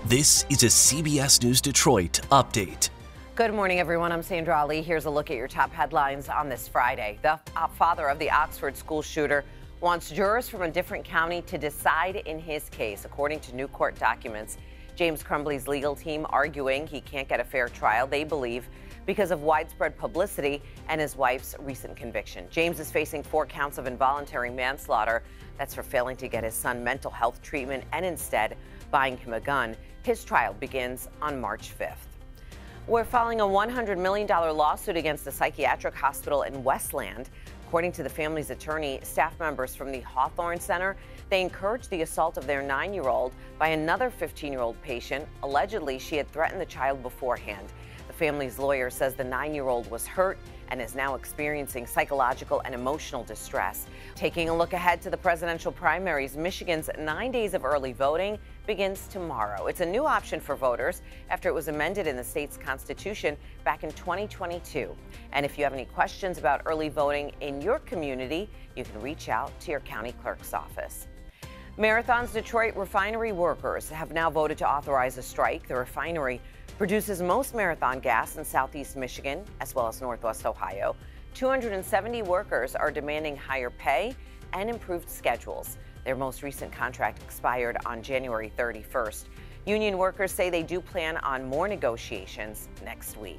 This is a CBS News Detroit update. Good morning, everyone. I'm Sandra Ali. Here's a look at your top headlines on this Friday. The father of the Oxford school shooter wants jurors from a different county to decide in his case, according to new court documents. James Crumbly's legal team arguing he can't get a fair trial, they believe, because of widespread publicity and his wife's recent conviction. James is facing 4 counts of involuntary manslaughter. That's for failing to get his son mental health treatment and instead buying him a gun. His trial begins on March 5th. We're filing a $100 million lawsuit against a psychiatric hospital in Westland. According to the family's attorney, staff members from the Hawthorne Center, they encouraged the assault of their 9-year-old by another 15-year-old patient. Allegedly, she had threatened the child beforehand. The family's lawyer says the 9-year-old was hurt and is now experiencing psychological and emotional distress. Taking a look ahead to the presidential primaries, Michigan's 9 days of early voting begins tomorrow. It's a new option for voters after it was amended in the state's constitution back in 2022. And if you have any questions about early voting in your community, you can reach out to your county clerk's office. Marathon's Detroit refinery workers have now voted to authorize a strike. The refinery produces most Marathon gas in southeast Michigan as well as northwest Ohio. 270 workers are demanding higher pay and improved schedules. Their most recent contract expired on January 31st. Union workers say they do plan on more negotiations next week.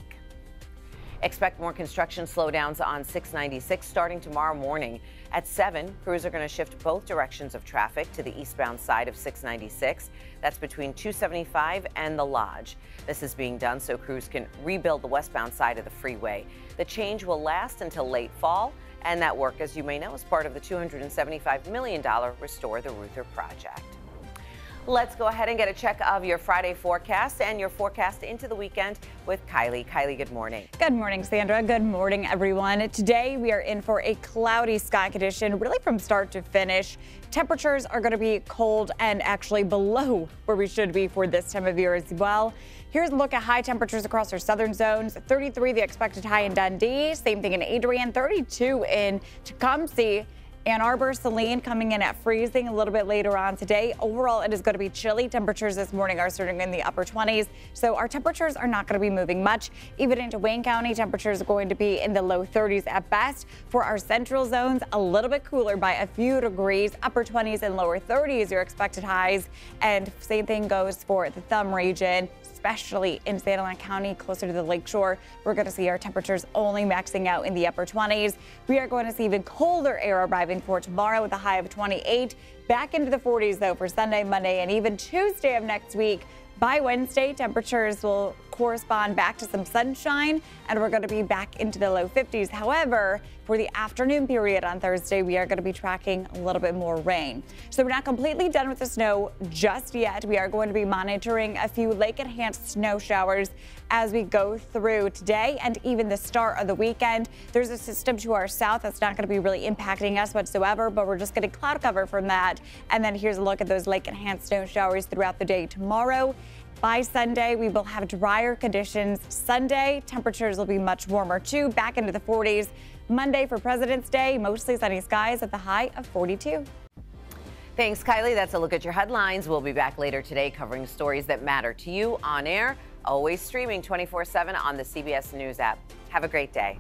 Expect more construction slowdowns on 696 starting tomorrow morning. At 7, crews are going to shift both directions of traffic to the eastbound side of 696. That's between 275 and the Lodge. This is being done so crews can rebuild the westbound side of the freeway. The change will last until late fall, and that work, as you may know, is part of the $275 million Restore the Ruther project. Let's go ahead and get a check of your Friday forecast and your forecast into the weekend with Kylie. Kylie, good morning. Good morning, Sandra. Good morning, everyone. Today we are in for a cloudy sky condition, really from start to finish. Temperatures are going to be cold and actually below where we should be for this time of year as well. Here's a look at high temperatures across our southern zones. 33 the expected high in Dundee, same thing in Adrian, 32 in Tecumseh. Ann Arbor, Saline coming in at freezing a little bit later on today. Overall, it is going to be chilly. Temperatures this morning are starting in the upper 20s, so our temperatures are not going to be moving much. Even into Wayne County, temperatures are going to be in the low 30s at best. For our central zones, a little bit cooler by a few degrees. Upper 20s and lower 30s, your expected highs. And same thing goes for the Thumb region, especially in Santa Ana County, closer to the lakeshore. We're going to see our temperatures only maxing out in the upper 20s. We are going to see even colder air arriving for tomorrow with a high of 28. Back into the 40s, though, for Sunday, Monday, and even Tuesday of next week. By Wednesday, temperatures will correspond back to some sunshine, and we're going to be back into the low 50s. However, for the afternoon period on Thursday, we are going to be tracking a little bit more rain. So we're not completely done with the snow just yet. We are going to be monitoring a few lake-enhanced snow showers as we go through today and even the start of the weekend. There's a system to our south that's not going to be really impacting us whatsoever, but we're just getting cloud cover from that. And then here's a look at those lake-enhanced snow showers throughout the day tomorrow. By Sunday, we will have drier conditions. Sunday, temperatures will be much warmer too, back into the 40s. Monday for President's Day, mostly sunny skies at the high of 42. Thanks, Kylie. That's a look at your headlines. We'll be back later today covering stories that matter to you on air, always streaming 24/7 on the CBS News app. Have a great day.